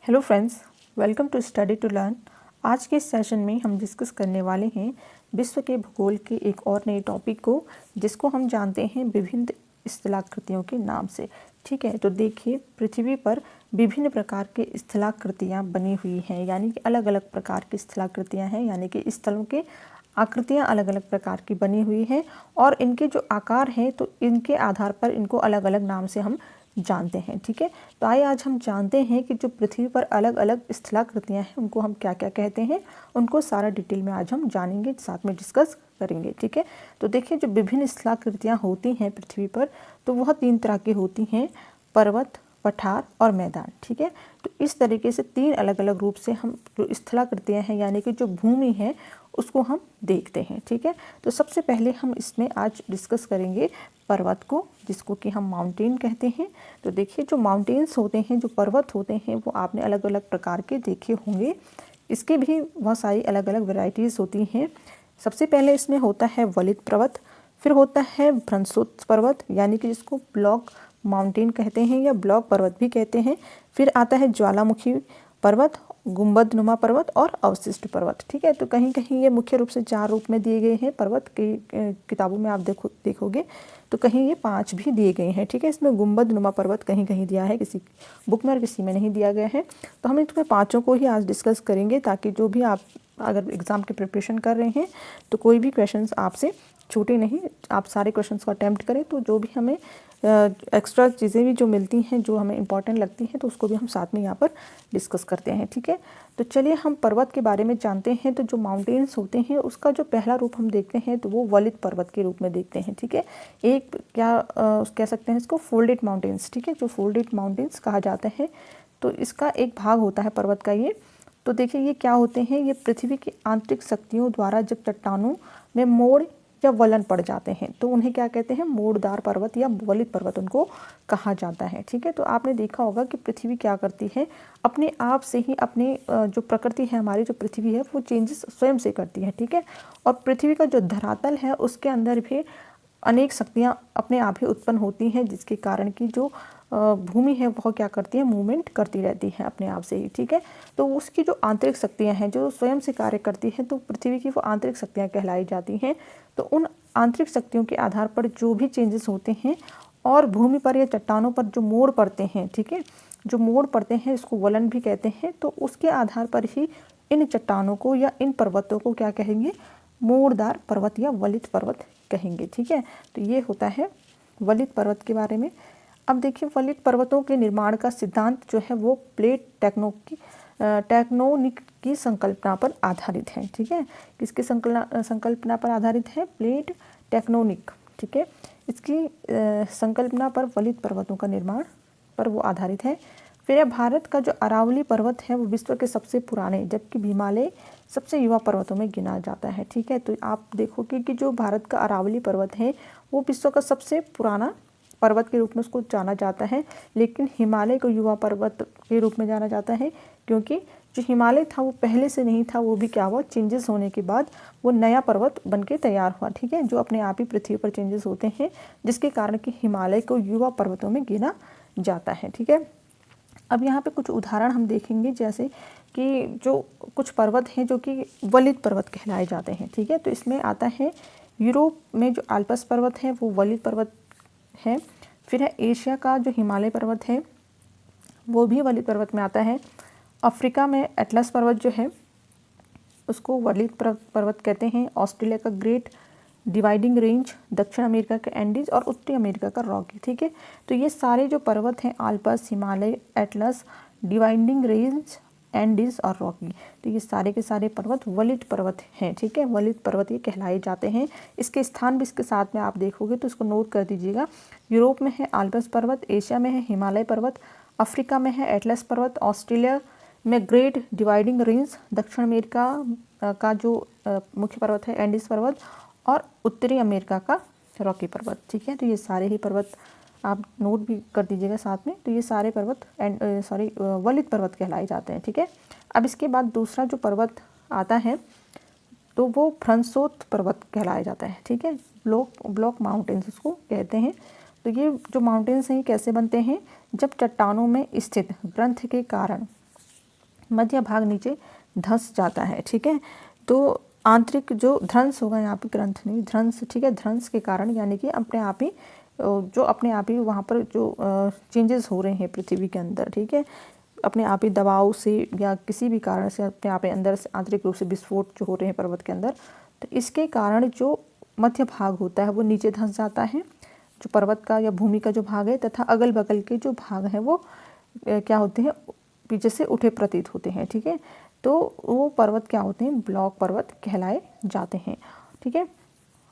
Hello friends, welcome to study to learn. आज के इस सेशन में हम डिस्कस करने वाले हैं विश्व के भूगोल के एक और नए टॉपिक को, जिसको हम जानते हैं विभिन्न स्थलाकृतियों के नाम से। ठीक है, तो देखिए पृथ्वी पर विभिन्न प्रकार के स्थलाकृतियाँ बनी हुई हैं, यानी कि अलग अलग प्रकार की स्थलाकृतियाँ हैं, यानी कि स्थलों के आकृतियाँ अलग अलग प्रकार की बनी हुई हैं और इनके जो आकार हैं तो इनके आधार पर इनको अलग अलग नाम से हम जानते हैं। ठीक है, तो आइए आज हम जानते हैं कि जो पृथ्वी पर अलग अलग स्थलाकृतियाँ हैं उनको हम क्या क्या कहते हैं। उनको सारा डिटेल में आज हम जानेंगे, साथ में डिस्कस करेंगे। ठीक है, तो देखिए जो विभिन्न स्थलाकृतियाँ होती हैं पृथ्वी पर, तो वह 3 तरह की होती हैं: पर्वत, पठार और मैदान। ठीक है, तो इस तरीके से 3 अलग अलग रूप से हम जो स्थलाकृतियाँ हैं, यानी कि जो भूमि है, उसको हम देखते हैं। ठीक है, तो सबसे पहले हम इसमें आज डिस्कस करेंगे पर्वत को, जिसको कि हम माउंटेन कहते हैं। तो देखिए जो माउंटेन्स होते हैं, जो पर्वत होते हैं, वो आपने अलग अलग प्रकार के देखे होंगे। इसके भी बहुत सारी अलग अलग वैरायटीज़ होती हैं। सबसे पहले इसमें होता है वलित पर्वत, फिर होता है भ्रंशोत्थ पर्वत, यानी कि जिसको ब्लॉक माउंटेन कहते हैं या ब्लॉक पर्वत भी कहते हैं। फिर आता है ज्वालामुखी पर्वत, गुंबद नुमा पर्वत और अवशिष्ट पर्वत। ठीक है, तो कहीं कहीं ये मुख्य रूप से 4 रूप में दिए गए हैं। पर्वत की किताबों में आप देखोगे तो कहीं ये 5 भी दिए गए हैं। ठीक है, इसमें गुंबद नुमा पर्वत कहीं कहीं दिया है, किसी बुक में और किसी में नहीं दिया गया है। तो हम इसमें 5 को ही आज डिस्कस करेंगे, ताकि जो भी आप अगर एग्ज़ाम की प्रिपरेशन कर रहे हैं तो कोई भी क्वेश्चंस आपसे छूटे नहीं, आप सारे क्वेश्चंस को अटैम्प्ट करें। तो जो भी हमें एक्स्ट्रा चीज़ें भी जो मिलती हैं, जो हमें इंपॉर्टेंट लगती हैं, तो उसको भी हम साथ में यहाँ पर डिस्कस करते हैं। ठीक है, तो चलिए हम पर्वत के बारे में जानते हैं। तो जो माउंटेन्स होते हैं उसका जो पहला रूप हम देखते हैं तो वो वलित पर्वत के रूप में देखते हैं। ठीक है, एक कह सकते हैं इसको फोल्डेड माउंटेन्स। ठीक है, जो फोल्डेड माउंटेन्स कहा जाता है, तो इसका एक भाग होता है पर्वत का ये। तो देखिए ये क्या होते हैं, ये पृथ्वी की आंतरिक शक्तियों द्वारा जब चट्टानों में मोड़ या वलन पड़ जाते हैं तो उन्हें क्या कहते हैं, मोड़दार पर्वत या वलित पर्वत उनको कहा जाता है। ठीक है, तो आपने देखा होगा कि पृथ्वी क्या करती है, अपने आप से ही अपने जो प्रकृति है, हमारी जो पृथ्वी है, वो चेंजेस स्वयं से करती है। ठीक है, और पृथ्वी का जो धरातल है उसके अंदर भी अनेक शक्तियाँ अपने आप ही उत्पन्न होती हैं, जिसके कारण की जो भूमि है वह क्या करती है, मूवमेंट करती रहती है अपने आप से ही। ठीक है, तो उसकी जो आंतरिक शक्तियाँ हैं जो स्वयं से कार्य करती हैं, तो पृथ्वी की वो आंतरिक शक्तियाँ कहलाई जाती हैं। तो उन आंतरिक शक्तियों के आधार पर जो भी चेंजेस होते हैं और भूमि पर या चट्टानों पर जो मोड़ पड़ते हैं, ठीक है, जो मोड़ पड़ते हैं इसको वलन भी कहते हैं। तो उसके आधार पर ही इन चट्टानों को या इन पर्वतों को क्या कहेंगे, मोड़दार पर्वत या वलित पर्वत कहेंगे। ठीक है, तो ये होता है वलित पर्वत के बारे में। अब देखिए वलित पर्वतों के निर्माण का सिद्धांत जो है वो प्लेट टेक्टोनिक की संकल्पना पर आधारित है। ठीक है, किसकी संकल्पना पर आधारित है, प्लेट टेक्टोनिक। ठीक है, इसकी संकल्पना पर वलित पर्वतों का निर्माण पर वो आधारित है। फिर भारत का जो अरावली पर्वत है वो विश्व के सबसे पुराने, जबकि हिमालय सबसे युवा पर्वतों में गिना जाता है। ठीक है, तो आप देखोगे कि जो भारत का अरावली पर्वत है वो विश्व का सबसे पुराना पर्वत के रूप में उसको जाना जाता है, लेकिन हिमालय को युवा पर्वत के रूप में जाना जाता है, क्योंकि जो हिमालय था वो पहले से नहीं था, वो भी क्या हुआ, चेंजेस होने के बाद वो नया पर्वत बन के तैयार हुआ। ठीक है, जो अपने आप ही पृथ्वी पर चेंजेस होते हैं, जिसके कारण कि हिमालय को युवा पर्वतों में गिना जाता है। ठीक है, अब यहाँ पे कुछ उदाहरण हम देखेंगे, जैसे कि जो कुछ पर्वत हैं जो कि वलित पर्वत कहलाए जाते हैं। ठीक है, तो इसमें आता है यूरोप में जो आल्प्स पर्वत है वो वलित पर्वत है। फिर है एशिया का जो हिमालय पर्वत है वो भी वलित पर्वत में आता है। अफ्रीका में एटलस पर्वत जो है उसको वलित पर्वत कहते हैं। ऑस्ट्रेलिया का ग्रेट डिवाइडिंग रेंज, दक्षिण अमेरिका का एंडीज और उत्तरी अमेरिका का रॉकी। ठीक है, तो ये सारे जो पर्वत हैं, Alps, Himalaya, Atlas, dividing range, Andes और रॉकी, तो ये सारे के सारे पर्वत वलित पर्वत हैं। ठीक है, वलित पर्वत ये कहलाए जाते हैं। इसके स्थान भी इसके साथ में आप देखोगे तो इसको नोट कर दीजिएगा। यूरोप में है आल्प्स पर्वत, एशिया में है हिमालय पर्वत, अफ्रीका में है एटलस पर्वत, ऑस्ट्रेलिया में ग्रेट डिवाइडिंग रेंज, दक्षिण अमेरिका का जो मुख्य पर्वत है एंडीज पर्वत, और उत्तरी अमेरिका का रॉकी पर्वत। ठीक है, तो ये सारे ही पर्वत आप नोट भी कर दीजिएगा साथ में। तो ये सारे पर्वत वलित पर्वत कहलाए जाते हैं। ठीक है, अब इसके बाद दूसरा जो पर्वत आता है तो वो भ्रंशोत्थ पर्वत कहलाया जाता है। ठीक है, ब्लॉक माउंटेन्स उसको कहते हैं। तो ये जो माउंटेन्स हैं ये कैसे बनते हैं, जब चट्टानों में स्थित ग्रंथ के कारण मध्य भाग नीचे धंस जाता है, ठीक है। तो आंतरिक जो ध्रंस होगा, यहाँ पे ग्रंथ नहीं, ध्रंस, ठीक है, ध्रंस के कारण यानी कि अपने आप ही वहाँ पर जो चेंजेस हो रहे हैं पृथ्वी के अंदर, ठीक है, अपने आप ही दबाव से या किसी भी कारण से अपने आप ही अंदर से आंतरिक रूप से विस्फोट जो हो रहे हैं पर्वत के अंदर, तो इसके कारण जो मध्य भाग होता है वो नीचे धंस जाता है, जो पर्वत का या भूमि का जो भाग है, तथा अगल बगल के जो भाग हैं वो क्या होते हैं, पीछे से उठे प्रतीत होते हैं, ठीक है। तो वो पर्वत क्या होते हैं, ब्लॉक पर्वत कहलाए जाते हैं, ठीक है।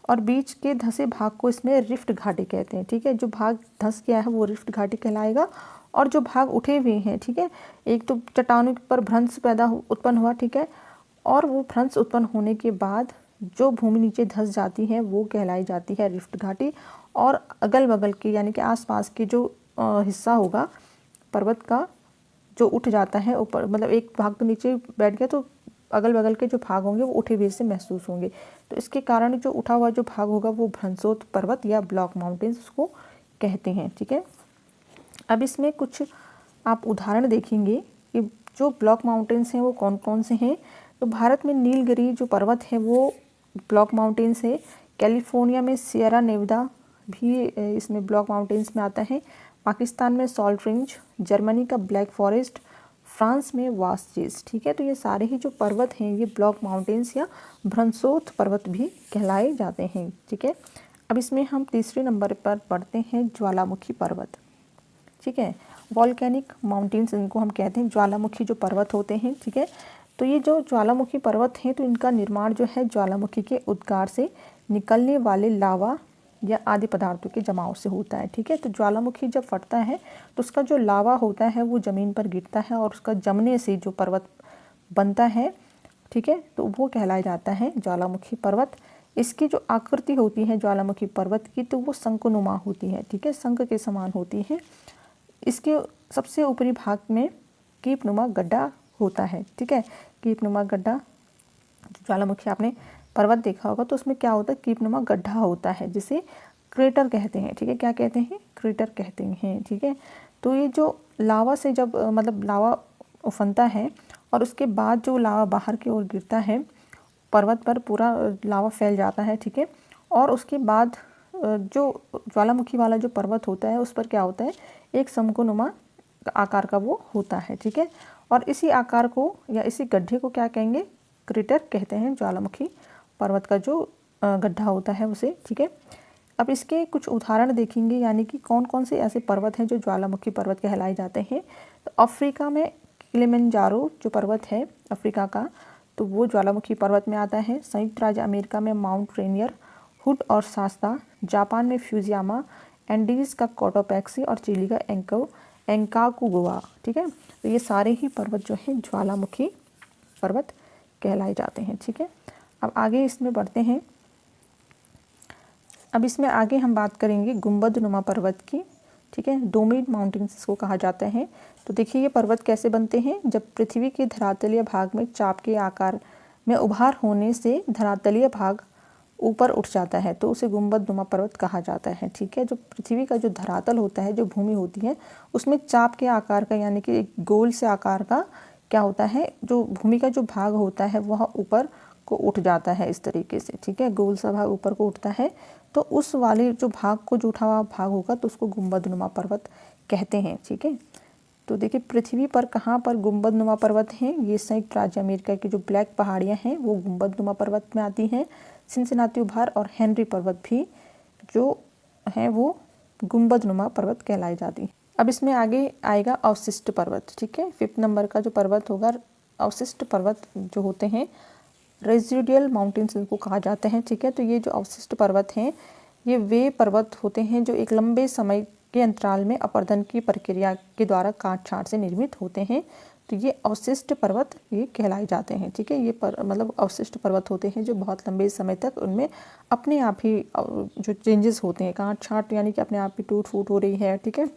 और बीच के धंसे भाग को इसमें रिफ्ट घाटी कहते हैं, ठीक है। जो भाग धंस गया है वो रिफ्ट घाटी कहलाएगा, और जो भाग उठे हुए हैं, ठीक है, एक तो चट्टानों पर भ्रंश उत्पन्न हुआ, ठीक है, और वो भ्रंश उत्पन्न होने के बाद जो भूमि नीचे धंस जाती है वो कहलाई जाती है रिफ्ट घाटी, और अगल बगल के यानी कि आसपास के जो हिस्सा होगा पर्वत का जो उठ जाता है ऊपर, मतलब एक भाग तो नीचे बैठ गया तो अगल बगल के जो भाग होंगे वो उठे हुए से महसूस होंगे, तो इसके कारण जो उठा हुआ जो भाग होगा वो भ्रंशोत पर्वत या ब्लॉक माउंटेन्स उसको कहते हैं, ठीक है। अब इसमें कुछ आप उदाहरण देखेंगे कि जो ब्लॉक माउंटेन्स हैं वो कौन कौन से हैं। तो भारत में नीलगिरी जो पर्वत है वो ब्लॉक माउंटेन्स है, कैलिफोर्निया में सियरा नेवादा भी इसमें ब्लॉक माउंटेन्स में आता है, पाकिस्तान में सॉल्ट रेंज, जर्मनी का ब्लैक फॉरेस्ट, फ्रांस में वास्चेस, ठीक है। तो ये सारे ही जो पर्वत हैं ये ब्लॉक माउंटेन्स या भ्रंशोत पर्वत भी कहलाए जाते हैं, ठीक है। अब इसमें हम तीसरे नंबर पर पढ़ते हैं ज्वालामुखी पर्वत, ठीक है। वॉल्केनिक माउंटेन्स इनको हम कहते हैं, ज्वालामुखी जो पर्वत होते हैं, ठीक है। तो ये जो ज्वालामुखी पर्वत हैं तो इनका निर्माण जो है ज्वालामुखी के उद्गार से निकलने वाले लावा या आदि पदार्थों के जमाव से होता है, ठीक है। तो ज्वालामुखी जब फटता है तो उसका जो लावा होता है वो ज़मीन पर गिरता है और उसका जमने से जो पर्वत बनता है, ठीक है, तो वो कहलाया जाता है ज्वालामुखी पर्वत। इसकी जो आकृति होती है ज्वालामुखी पर्वत की तो वो शंकुनुमा होती है, ठीक है, शंख के समान होती है। इसके सबसे ऊपरी भाग में कीपनुमा गड्ढा होता है, ठीक है। कीपनुमा गड्ढा, ज्वालामुखी आपने पर्वत देखा होगा तो उसमें क्या होता है, कीपनुमा गड्ढा होता है जिसे क्रेटर कहते हैं, ठीक है। क्या कहते हैं, क्रेटर कहते हैं, ठीक है। तो ये जो लावा से जब मतलब लावा उफनता है और उसके बाद जो लावा बाहर की ओर गिरता है, पर्वत पर पूरा लावा फैल जाता है, ठीक है। और उसके बाद जो ज्वालामुखी वाला जो पर्वत होता है उस पर क्या होता है, एक शंकुनुमा आकार का वो होता है, ठीक है। और इसी आकार को या इसी गड्ढे को क्या कहेंगे, क्रेटर कहते हैं, ज्वालामुखी पर्वत का जो गड्ढा होता है उसे, ठीक है। अब इसके कुछ उदाहरण देखेंगे, यानी कि कौन कौन से ऐसे पर्वत हैं जो ज्वालामुखी पर्वत कहलाए जाते हैं। तो अफ्रीका में किलिमंजारो जो पर्वत है अफ्रीका का, तो वो ज्वालामुखी पर्वत में आता है। संयुक्त राज्य अमेरिका में माउंट रेनियर, हुड और शास्ता, जापान में फ्यूजियामा, एंडीज़ का कोटोपैक्सी और चिली का एंकाकुगुआ, ठीक है। तो ये सारे ही पर्वत जो हैं ज्वालामुखी पर्वत कहलाए जाते हैं, ठीक है। अब आगे इसमें बढ़ते हैं। अब इसमें आगे हम बात करेंगे गुंबदनुमा पर्वत की, ठीक है। डोमिड माउंटेन्स इसको कहा जाता है। तो देखिए ये पर्वत कैसे बनते हैं, जब पृथ्वी के धरातलीय भाग में चाप के आकार में उभार होने से धरातलीय भाग ऊपर उठ जाता है तो उसे गुंबदनुमा पर्वत कहा जाता है, ठीक है। जो पृथ्वी का जो धरातल होता है, जो भूमि होती है, उसमें चाप के आकार का यानी कि एक गोल से आकार का क्या होता है, जो भूमि का जो भाग होता है वह ऊपर को उठ जाता है इस तरीके से, ठीक है। गोल सा भाग ऊपर को उठता है तो उस वाले जो भाग को जो उठा हुआ भाग होगा तो उसको गुंबदनुमा पर्वत कहते हैं, ठीक है। तो देखिए पृथ्वी पर कहाँ पर गुंबदनुमा पर्वत हैं, ये संयुक्त राज्य अमेरिका की जो ब्लैक पहाड़ियाँ हैं वो गुंबदनुमा पर्वत में आती हैं। सिनसिनाटी उभार और हेनरी पर्वत भी जो हैं वो गुंबदनुमा पर्वत कहलाई जाती हैं। अब इसमें आगे आएगा अवशिष्ट पर्वत, ठीक है। 5th नंबर का जो पर्वत होगा, अवशिष्ट पर्वत जो होते हैं रेजिडुअल माउंटेन्स इनको कहा जाता है, ठीक है। तो ये जो अवशिष्ट पर्वत हैं ये वे पर्वत होते हैं जो एक लंबे समय के अंतराल में अपरदन की प्रक्रिया के द्वारा काट छांट से निर्मित होते हैं। तो ये अवशिष्ट पर्वत ये कहलाए जाते हैं, ठीक है। ये मतलब अवशिष्ट पर्वत होते हैं जो बहुत लंबे समय तक उनमें अपने आप ही जो चेंजेस होते हैं, काट छांट यानी कि अपने आप ही टूट फूट हो रही है, ठीक है।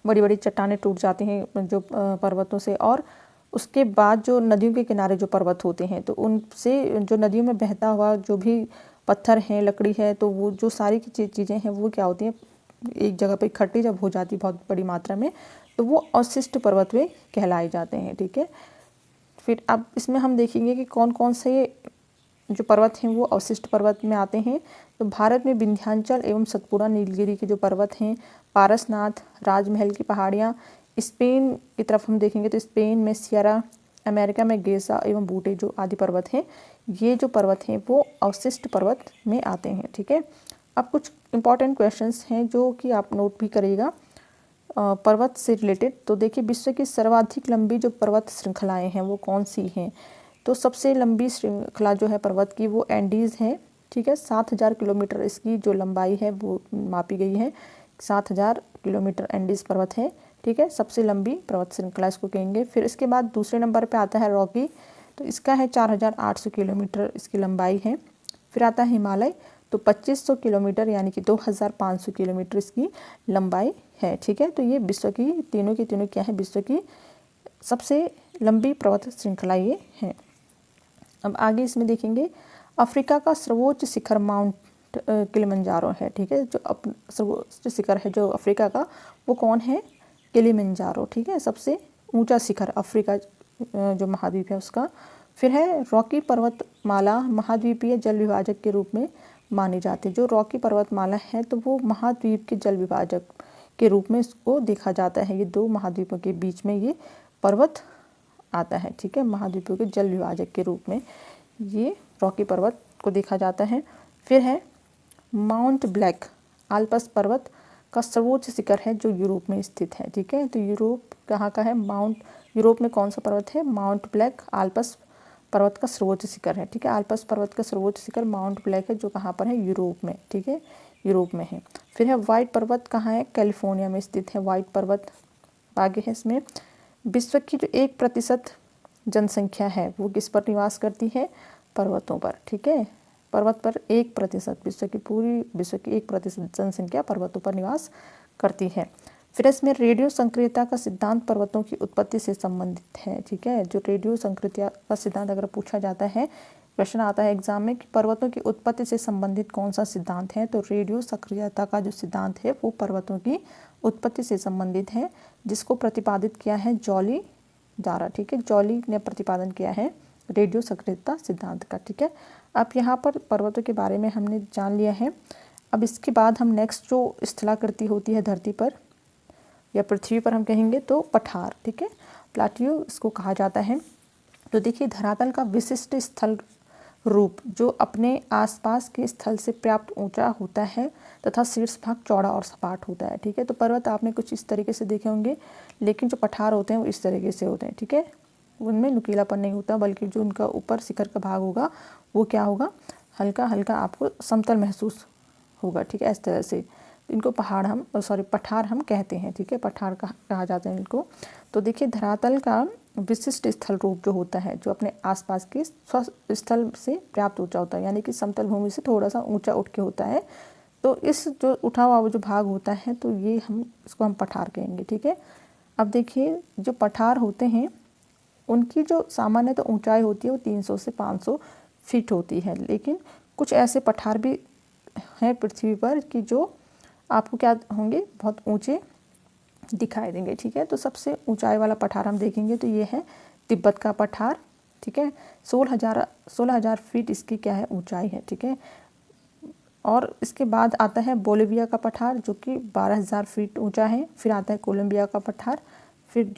बड़ी बड़ी चट्टानें टूट जाती हैं जो पर्वतों से, और उसके बाद जो नदियों के किनारे जो पर्वत होते हैं तो उनसे जो नदियों में बहता हुआ जो भी पत्थर हैं, लकड़ी है, तो वो जो सारी चीज़ें हैं वो क्या होती हैं एक जगह पे इकट्ठी जब हो जाती बहुत बड़ी मात्रा में तो वो अवशिष्ट पर्वतवे कहलाए जाते हैं। ठीक है, फिर अब इसमें हम देखेंगे कि कौन कौन से जो पर्वत हैं वो अवशिष्ट पर्वत में आते हैं। तो भारत में विंध्याचल एवं सतपुड़ा नीलगिरी के जो पर्वत हैं, पारसनाथ, राजमहल की पहाड़ियाँ, स्पेन की तरफ हम देखेंगे तो स्पेन में सियरा, अमेरिका में गेसा एवं बूटे जो आदि पर्वत हैं, ये जो पर्वत हैं वो अवशिष्ट पर्वत में आते हैं। ठीक है, अब कुछ इंपॉर्टेंट क्वेश्चंस हैं जो कि आप नोट भी करिएगा पर्वत से रिलेटेड। तो देखिए, विश्व की सर्वाधिक लंबी जो पर्वत श्रृंखलाएं हैं वो कौन सी हैं? तो सबसे लंबी श्रृंखला जो है पर्वत की वो एंडीज़ है। ठीक है, 7000 किलोमीटर इसकी जो लंबाई है वो मापी गई है। 7000 किलोमीटर एंडीज़ पर्वत है। ठीक है, सबसे लंबी पर्वत श्रृंखला इसको कहेंगे। फिर इसके बाद दूसरे नंबर पे आता है रॉकी, तो इसका है 4800 किलोमीटर इसकी लंबाई है। फिर आता है हिमालय, तो 2500 किलोमीटर यानी कि 2500 किलोमीटर इसकी लंबाई है। ठीक है, तो ये विश्व की तीनों की तीनों क्या है, विश्व की सबसे लंबी पर्वत श्रृंखला ये है। अब आगे इसमें देखेंगे, अफ्रीका का सर्वोच्च शिखर माउंट किलिमंजारो है। ठीक है, जो सर्वोच्च शिखर है जो अफ्रीका का वो कौन है? किलिमंजारो। ठीक है, सबसे ऊंचा शिखर अफ्रीका जो महाद्वीप है उसका। फिर है रॉकी पर्वतमाला, महाद्वीपीय जल विभाजक के रूप में मानी जाती है। जो रॉकी पर्वतमाला है तो वो महाद्वीप के जल विभाजक के रूप में इसको देखा जाता है। ये दो महाद्वीपों के बीच में ये पर्वत आता है। ठीक है, महाद्वीपों के जल विभाजक के रूप में ये रॉकी पर्वत को देखा जाता है। फिर है माउंट ब्लैक, आल्प्स पर्वत का सर्वोच्च शिखर है जो यूरोप में स्थित है। ठीक है, तो यूरोप कहाँ का है? यूरोप में कौन सा पर्वत है? माउंट ब्लैक आल्प्स पर्वत का सर्वोच्च शिखर है। ठीक है, आल्प्स पर्वत का सर्वोच्च शिखर माउंट ब्लैक है जो कहाँ पर है? यूरोप में। ठीक है, यूरोप में है। फिर है व्हाइट पर्वत, कहाँ है? कैलिफोर्निया में स्थित है व्हाइट पर्वत। आगे है इसमें, विश्व की जो 1% जनसंख्या है वो किस पर निवास करती है? पर्वतों पर। ठीक है, पर्वत पर 1%, विश्व की 1% जनसंख्या पर्वतों पर निवास करती है। फिर इसमें रेडियो संक्रियता का सिद्धांत पर्वतों की उत्पत्ति से संबंधित है। ठीक है, जो रेडियो संक्रियता का सिद्धांत अगर पूछा जाता है, प्रश्न आता है एग्जाम में कि पर्वतों की उत्पत्ति से संबंधित कौन सा सिद्धांत है, तो रेडियो सक्रियता का जो सिद्धांत है वो पर्वतों की उत्पत्ति से संबंधित है, जिसको प्रतिपादित किया है जॉली द्वारा। ठीक है, जॉली ने प्रतिपादन किया है रेडियो सक्रियता सिद्धांत का। ठीक है, अब यहाँ पर पर्वतों के बारे में हमने जान लिया है। अब इसके बाद हम नेक्स्ट जो स्थलाकृति होती है धरती पर या पृथ्वी पर हम कहेंगे तो पठार। ठीक है, प्लाटियो इसको कहा जाता है। तो देखिए, धरातल का विशिष्ट स्थल रूप जो अपने आसपास के स्थल से पर्याप्त ऊंचा होता है तथा शीर्ष भाग चौड़ा और सपाट होता है। ठीक है, तो पर्वत आपने कुछ इस तरीके से देखे होंगे, लेकिन जो पठार होते हैं वो इस तरीके से होते हैं। ठीक है, उनमें नुकीलापन नहीं होता, बल्कि जो उनका ऊपर शिखर का भाग होगा वो क्या होगा? हल्का हल्का आपको समतल महसूस होगा। ठीक है, इस तरह से इनको पठार हम कहते हैं। ठीक है, पठार कहा जाता है इनको। तो देखिए, धरातल का विशिष्ट स्थल रूप जो होता है जो अपने आसपास के स्थल से पर्याप्त ऊंचा होता है, यानी कि समतल भूमि से थोड़ा सा ऊंचा उठ के होता है। तो इस जो उठा हुआ जो भाग होता है तो ये इसको हम पठार कहेंगे। ठीक है, अब देखिए, जो पठार होते हैं उनकी जो सामान्य तो ऊंचाई होती है वो 300 से 500 फीट होती है, लेकिन कुछ ऐसे पठार भी हैं पृथ्वी पर कि जो आपको क्या होंगे? बहुत ऊंचे दिखाई देंगे। ठीक है, तो सबसे ऊंचाई वाला पठार हम देखेंगे तो ये है तिब्बत का पठार। ठीक है, 16,000 फीट इसकी क्या है? ऊंचाई है। ठीक है, और इसके बाद आता है बोलिविया का पठार जो कि 12,000 फीट ऊंचा है। फिर आता है कोलंबिया का पठार, फिर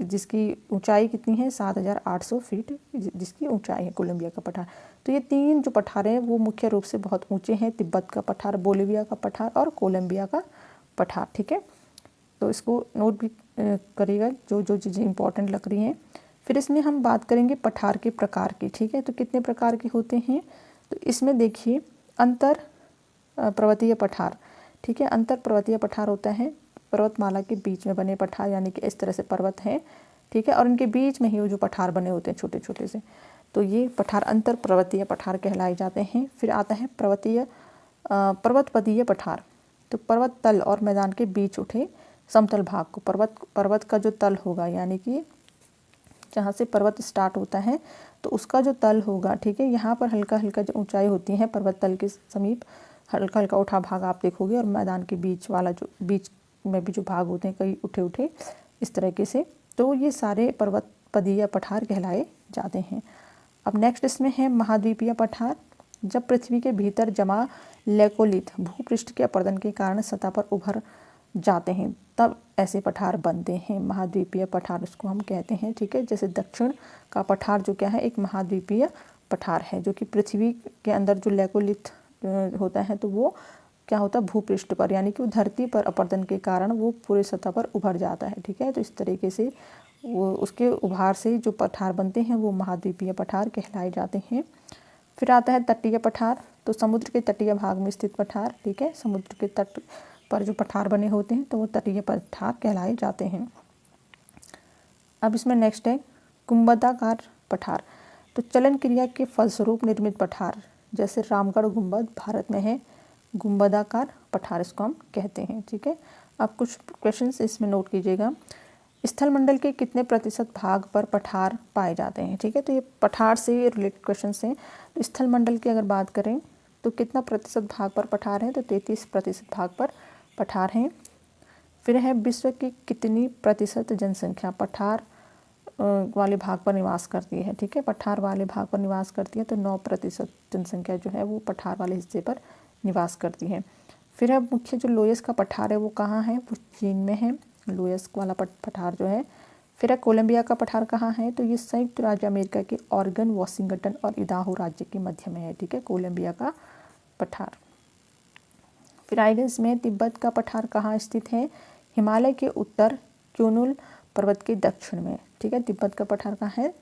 जिसकी ऊंचाई कितनी है? 7,800 फीट जिसकी ऊंचाई है कोलंबिया का पठार। तो ये तीन जो पठार हैं वो मुख्य रूप से बहुत ऊंचे हैं, तिब्बत का पठार, बोलिविया का पठार और कोलंबिया का पठार। ठीक है, तो इसको नोट भी करिएगा जो जो चीज़ें इंपॉर्टेंट लग रही हैं। फिर इसमें हम बात करेंगे पठार के प्रकार की। ठीक है, तो कितने प्रकार के होते हैं? तो इसमें देखिए, अंतर पर्वतीय पठार। ठीक है, अंतर पर्वतीय पठार होता है पर्वतमाला के बीच में बने पठार, यानी कि इस तरह से पर्वत हैं। ठीक है, और इनके बीच में ही वो जो पठार बने होते हैं छोटे छोटे से, तो ये पठार अंतर पर्वतीय पठार कहलाए जाते हैं। फिर आता है पर्वतपदीय पठार, तो पर्वत तल और मैदान के बीच उठे समतल भाग को पर्वत का जो तल होगा, यानी कि जहाँ से पर्वत स्टार्ट होता है तो उसका जो तल होगा। ठीक है, यहाँ पर हल्का हल्का जो ऊंचाई होती है पर्वत तल के समीप हल्का हल्का उठा भाग आप देखोगे, और मैदान के बीच वाला जो बीच में भी जो भाग होते हैं कई उठे उठे, इस तरीके से। तो ये सारे पर्वत पदीय पठार कहलाए जाते हैं। अब नेक्स्ट इसमें है महाद्वीपीय पठार। जब पृथ्वी के भीतर जमा लेकोलिथ भूपृष्ठ के अपरदन के कारण सतह पर उभर जाते हैं तब ऐसे पठार बनते हैं। महाद्वीपीय पठार उसको हम कहते हैं, ठीक है। जैसे दक्षिण का पठार जो क्या है, एक महाद्वीपीय पठार है, जो कि पृथ्वी के अंदर जो लेकोलिथ होता है तो वो क्या होता है भूपृष्ठ पर, यानी कि वो धरती पर अपरदन के कारण वो पूरे सतह पर उभर जाता है, ठीक है। तो इस तरीके से वो उसके उभार से जो पठार बनते हैं वो महाद्वीपीय पठार कहलाए जाते हैं। फिर आता है तटीय पठार। तो समुद्र के तटीय भाग में स्थित पठार, ठीक है। समुद्र के तट पर जो पठार बने होते हैं तो वो तटीय पठार कहलाए जाते हैं। अब इसमें नेक्स्ट है गुंबदाकार पठार। तो चलन क्रिया के फलस्वरूप निर्मित पठार, जैसे रामगढ़ गुंबद भारत में है, गुंबदाकार पठार इसको हम कहते हैं, ठीक है। अब कुछ क्वेश्चंस इसमें नोट कीजिएगा। स्थल मंडल के कितने प्रतिशत भाग पर पठार पाए जाते हैं, ठीक है। तो ये पठार से रिलेटेड क्वेश्चन हैं। तो स्थल मंडल की अगर बात करें तो कितना प्रतिशत भाग पर पठार है, तो 33% भाग पर पठार हैं। फिर है विश्व की कितनी प्रतिशत जनसंख्या पठार वाले भाग पर निवास करती है, ठीक है। पठार वाले भाग पर निवास करती है तो 9% जनसंख्या जो है वो पठार वाले हिस्से पर निवास करती है। फिर है मुख्य जो लोयस का पठार है वो कहाँ है, वो चीन में है, लोयस वाला पठार जो है। फिर है कोलंबिया का पठार कहाँ है, तो ये संयुक्त राज्य अमेरिका के ऑरेगन, वाशिंगटन और इडाहो राज्य के मध्य में है, ठीक है, कोलंबिया का पठार। फिर आएगा इसमें तिब्बत का पठार कहाँ स्थित है, हिमालय के उत्तर क्यूनुल पर्वत के दक्षिण में, ठीक है। तिब्बत का पठार कहाँ है,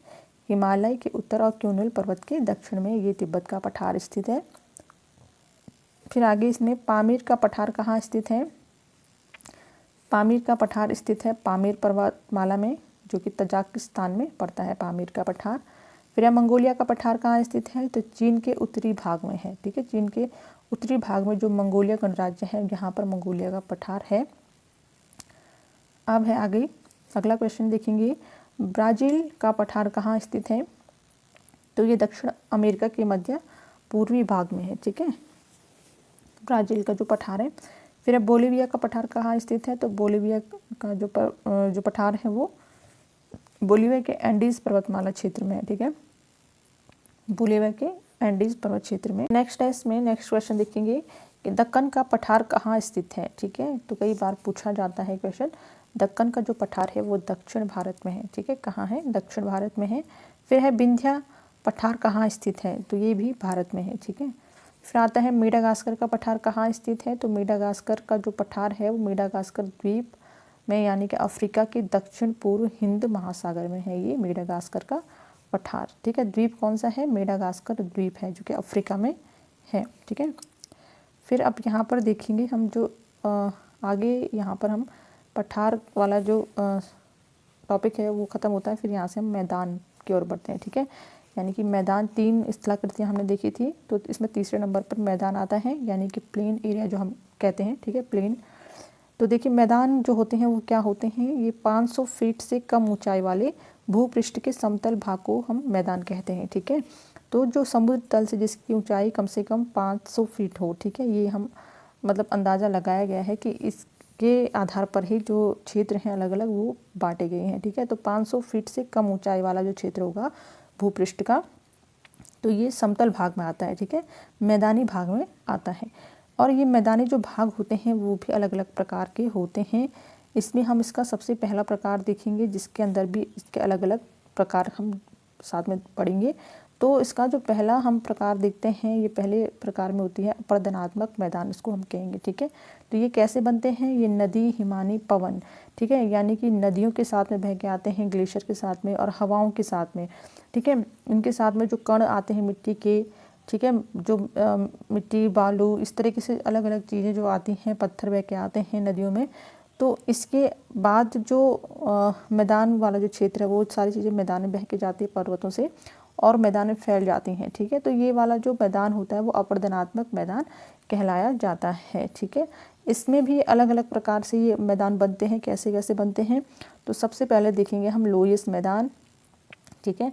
हिमालय के उत्तर और क्यूनुल पर्वत के दक्षिण में ये तिब्बत का पठार स्थित है। फिर आगे इसमें पामीर का पठार कहाँ स्थित है, पामीर का पठार स्थित है पामीर पर्वतमाला में, जो कि तजाकिस्तान में पड़ता है पामीर का पठार। फिर मंगोलिया का पठार कहाँ स्थित है, तो चीन के उत्तरी भाग में है, ठीक है। चीन के उत्तरी भाग में जो मंगोलिया गणराज्य है यहाँ पर मंगोलिया का पठार है। अब है आगे अगला क्वेश्चन देखेंगे, ब्राज़ील का पठार कहाँ स्थित है, तो ये दक्षिण अमेरिका के मध्य पूर्वी भाग में है, ठीक है, ब्राज़ील का जो पठार है। फिर अब बोलिविया का पठार कहाँ स्थित है, तो बोलिविया का जो पठार है वो बोलिविया के एंडीज पर्वतमाला क्षेत्र में है, ठीक है, बोलिविया के एंडीज पर्वत क्षेत्र में। नेक्स्ट है इसमें नेक्स्ट क्वेश्चन देखेंगे कि दक्कन का पठार कहाँ स्थित है, ठीक है। तो कई बार पूछा जाता है क्वेश्चन, दक्कन का जो पठार है वो दक्षिण भारत में है, ठीक है, कहाँ है, दक्षिण भारत में है। फिर है विंध्या पठार कहाँ स्थित है, तो ये भी भारत में है, ठीक है। फिर आता है मेडागास्कर का पठार कहाँ स्थित है, तो मेडागास्कर का जो पठार है वो मेडागास्कर द्वीप में, यानी कि अफ्रीका के दक्षिण पूर्व हिंद महासागर में है ये मेडागास्कर का पठार, ठीक है। द्वीप कौन सा है, मेडागास्कर द्वीप है जो कि अफ्रीका में है, ठीक है। फिर अब यहाँ पर देखेंगे हम जो आगे यहाँ पर हम पठार वाला जो टॉपिक है वो ख़त्म होता है, फिर यहाँ से हम मैदान की ओर बढ़ते हैं, ठीक है। यानी कि मैदान 3 स्थलाकृतियाँ हमने देखी थी, तो इसमें तीसरे नंबर पर मैदान आता है, यानी कि प्लेन एरिया जो हम कहते हैं, ठीक है, प्लेन। तो देखिए मैदान जो होते हैं वो क्या होते हैं, ये 500 फीट से कम ऊंचाई वाले भूपृष्ठ के समतल भाग को हम मैदान कहते हैं, ठीक है। तो जो समुद्र तल से जिसकी ऊंचाई कम से कम 500 फीट हो, ठीक है, ये हम मतलब अंदाज़ा लगाया गया है कि इसके आधार पर ही जो क्षेत्र हैं अलग अलग वो बांटे गए हैं, ठीक है। तो 500 फीट से कम ऊंचाई वाला जो क्षेत्र होगा भूपृष्ठ का, तो ये समतल भाग में आता है, ठीक है, मैदानी भाग में आता है। और ये मैदानी जो भाग होते हैं वो भी अलग अलग प्रकार के होते हैं। इसमें हम इसका सबसे पहला प्रकार देखेंगे, जिसके अंदर भी इसके अलग अलग प्रकार हम साथ में पढ़ेंगे। तो इसका जो पहला हम प्रकार देखते हैं, ये पहले प्रकार में होती है अपरदनात्मक मैदान, इसको हम कहेंगे, ठीक है। तो ये कैसे बनते हैं, ये नदी, हिमानी, पवन, ठीक है, यानी कि नदियों के साथ में बह के आते हैं, ग्लेशियर के साथ में और हवाओं के साथ में, ठीक है। इनके साथ में जो कण आते हैं मिट्टी के, ठीक है, जो मिट्टी, बालू, इस तरीके से अलग अलग चीज़ें जो आती हैं, पत्थर बह के आते हैं नदियों में। तो इसके बाद जो मैदान वाला जो क्षेत्र है वो सारी चीज़ें मैदान में बह के जाती है पर्वतों से और मैदान में फैल जाती हैं, ठीक है। तो ये वाला जो मैदान होता है वो अपरदनात्मक मैदान कहलाया जाता है, ठीक है। इसमें भी अलग अलग प्रकार से ये मैदान बनते हैं, कैसे कैसे बनते हैं। तो सबसे पहले देखेंगे हम लोयस मैदान, ठीक है।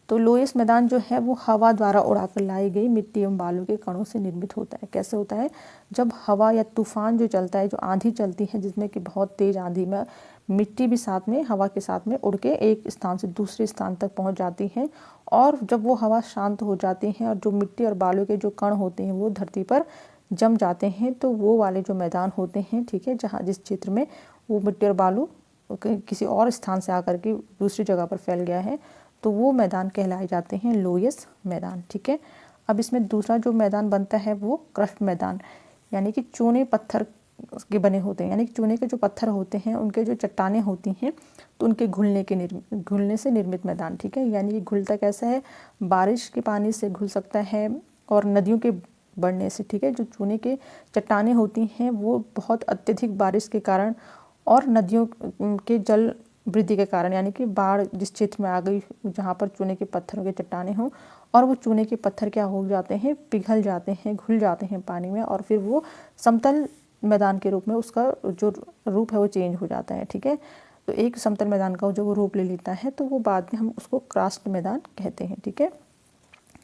तो लोयस मैदान जो है वो हवा द्वारा उड़ाकर लाई गई मिट्टी एवं बालू के कणों से निर्मित होता है। कैसे होता है, जब हवा या तूफान जो चलता है, जो आंधी चलती है जिसमें कि बहुत तेज़ आंधी में मिट्टी भी साथ में हवा के साथ में उड़ के एक स्थान से दूसरे स्थान तक पहुंच जाती है। और जब वो हवा शांत हो जाती है और जो मिट्टी और बालू के जो कण होते हैं वो धरती पर जम जाते हैं, तो वो वाले जो मैदान होते हैं, ठीक है, जहाँ जिस क्षेत्र में वो मिट्टी और बालू किसी और स्थान से आकर के दूसरी जगह पर फैल गया है, तो वो मैदान कहलाए जाते हैं लोयस मैदान, ठीक है। अब इसमें दूसरा जो मैदान बनता है वो क्रस्ट मैदान, यानी कि चूने पत्थर के बने होते हैं, यानी कि चूने के जो पत्थर होते हैं उनके जो चट्टानें होती हैं तो उनके घुलने से निर्मित मैदान, ठीक है। यानी कि घुलता कैसा है, बारिश के पानी से घुल सकता है और नदियों के बढ़ने से, ठीक है। जो चूने के चट्टानें होती हैं वो बहुत अत्यधिक बारिश के कारण और नदियों के जल वृद्धि के कारण, यानी कि बाढ़ जिस क्षेत्र में आ गई जहाँ पर चूने के पत्थरों के चट्टानें हों, और वो चूने के पत्थर क्या हो जाते हैं, पिघल जाते हैं, घुल जाते हैं पानी में, और फिर वो समतल मैदान के रूप में उसका जो रूप है वो चेंज हो जाता है, ठीक है। तो एक समतल मैदान का जो वो रूप ले लेता है तो वो बाद में हम उसको क्रस्ट मैदान कहते हैं, ठीक है।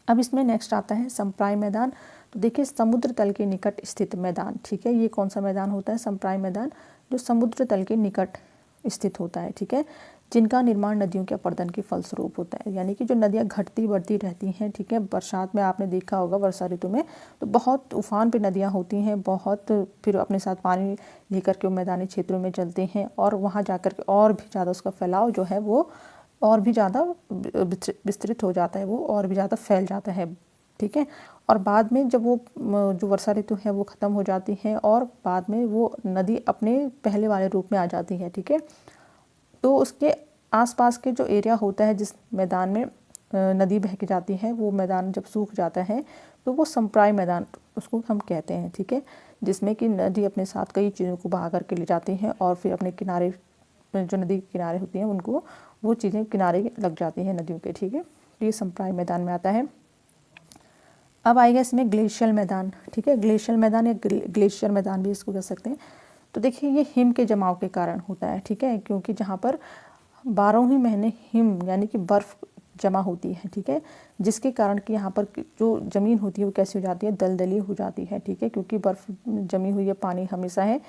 अब इसमें नेक्स्ट आता है संप्राय मैदान। तो देखिए समुद्र तल के निकट स्थित मैदान, ठीक है। ये कौन सा मैदान होता है, संप्राय मैदान, जो समुद्र तल के निकट स्थित होता है, ठीक है, जिनका निर्माण नदियों के अपर्दन के फलस्वरूप होता है। यानी कि जो नदियाँ घटती बढ़ती रहती हैं, ठीक है, बरसात में आपने देखा होगा वर्षा ऋतु में तो बहुत उफान पे नदियाँ होती हैं, बहुत फिर अपने साथ पानी लेकर के वो मैदानी क्षेत्रों में चलते हैं और वहाँ जाकर के और भी ज़्यादा उसका फैलाव जो है वो और भी ज़्यादा विस्तृत हो जाता है, वो और भी ज़्यादा फैल जाता है, ठीक है। और बाद में जब वो जो वर्षा ऋतु है वो ख़त्म हो जाती है और बाद में वो नदी अपने पहले वाले रूप में आ जाती है, ठीक है। तो उसके आसपास के जो एरिया होता है जिस मैदान में नदी बह के जाती है, वो मैदान जब सूख जाता है तो वो संप्राय मैदान उसको हम कहते हैं, ठीक है, जिसमें कि नदी अपने साथ कई चीज़ों को बहा करके ले जाती है और फिर अपने किनारे जो नदी के किनारे होती हैं उनको वो चीज़ें किनारे लग जाती हैं नदियों के, ठीक है। तो ये संप्राय मैदान में आता है। अब आएगा इसमें ग्लेशियल मैदान, ठीक है, ग्लेशियल मैदान या ग्लेशियर मैदान भी इसको कह सकते हैं। तो देखिए ये हिम के जमाव के कारण होता है, ठीक है, क्योंकि जहाँ पर 12 ही महीने हिम यानी कि बर्फ़ जमा होती है, ठीक है, जिसके कारण कि यहाँ पर जो ज़मीन होती है वो कैसी हो जाती है, दलदली हो जाती है, ठीक है, क्योंकि बर्फ़ जमी हुई है, पानी हमेशा है।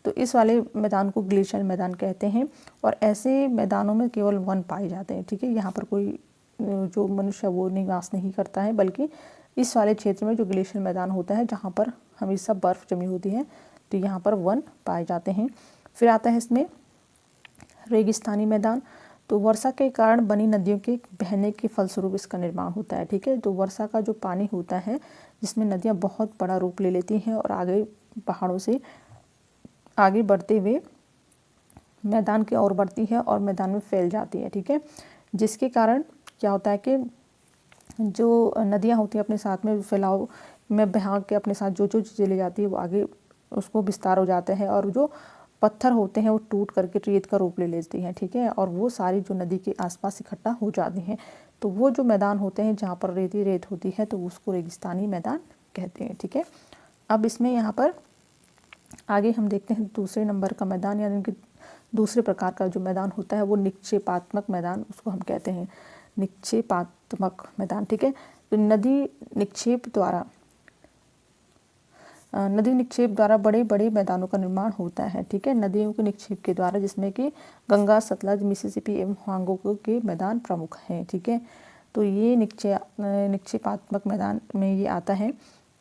तो इस वाले मैदान को ग्लेशियल मैदान कहते हैं और ऐसे मैदानों में केवल वन पाए जाते हैं, ठीक है। यहाँ पर कोई जो मनुष्य वो निवास नहीं करता है, बल्कि इस वाले क्षेत्र में जो ग्लेशियल मैदान होता है जहाँ पर हमेशा बर्फ़ जमी होती है तो यहाँ पर वन पाए जाते हैं। फिर आता है इसमें रेगिस्तानी मैदान। तो वर्षा के कारण बनी नदियों के बहने के फलस्वरूप इसका निर्माण होता है, ठीक है। तो वर्षा का जो पानी होता है जिसमें नदियाँ बहुत बड़ा रूप ले लेती हैं और आगे पहाड़ों से आगे बढ़ते हुए मैदान की ओर बढ़ती है और मैदान में फैल जाती है, ठीक है, जिसके कारण क्या होता है कि जो नदियाँ होती हैं अपने साथ में फैलाव में बहा के अपने साथ जो जो चीज़ें ले जाती है वो आगे उसको विस्तार हो जाता है और जो पत्थर होते हैं वो टूट करके रेत का रूप ले लेती हैं, ठीक है, और वो सारी जो नदी के आसपास इकट्ठा हो जाती हैं। तो वो जो मैदान होते हैं जहाँ पर रेत होती है तो उसको रेगिस्तानी मैदान कहते हैं, ठीक है। अब इसमें यहाँ पर आगे हम देखते हैं दूसरे नंबर का मैदान, यानी कि दूसरे प्रकार का जो मैदान होता है वो निक्षेपात्मक मैदान उसको हम कहते हैं, निक्षेपात्मक मैदान, ठीक है। तो नदी निक्षेप द्वारा बड़े बड़े मैदानों का निर्माण होता है, ठीक है, नदियों के निक्षेप के द्वारा, जिसमें कि गंगा, सतलज, मिसिसिपी एवं ह्वांगो के मैदान प्रमुख हैं, ठीक है। तो ये निक्षेपात्मक मैदान में ये आता है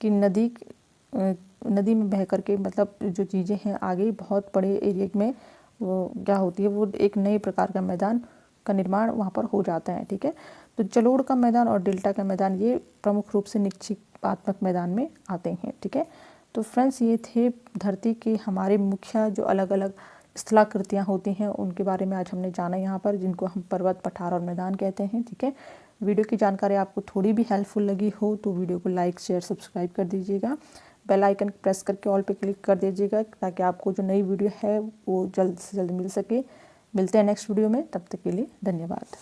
कि नदी में बह करके मतलब जो चीज़ें हैं आगे बहुत बड़े एरिया में वो क्या होती है, वो एक नए प्रकार का मैदान का निर्माण वहाँ पर हो जाता है, ठीक है। तो जलोढ़ का मैदान और डेल्टा का मैदान ये प्रमुख रूप से निक्षेपात्मक मैदान में आते हैं, ठीक है। तो फ्रेंड्स ये थे धरती के हमारे मुख्य जो अलग अलग स्थलाकृतियाँ होती हैं उनके बारे में आज हमने जाना यहाँ पर, जिनको हम पर्वत, पठार और मैदान कहते हैं, ठीक है। वीडियो की जानकारी आपको थोड़ी भी हेल्पफुल लगी हो तो वीडियो को लाइक, शेयर, सब्सक्राइब कर दीजिएगा। बेल आइकन प्रेस करके ऑल पे क्लिक कर दीजिएगा ताकि आपको जो नई वीडियो है वो जल्द से जल्द मिल सके। मिलते हैं नेक्स्ट वीडियो में, तब तक के लिए धन्यवाद।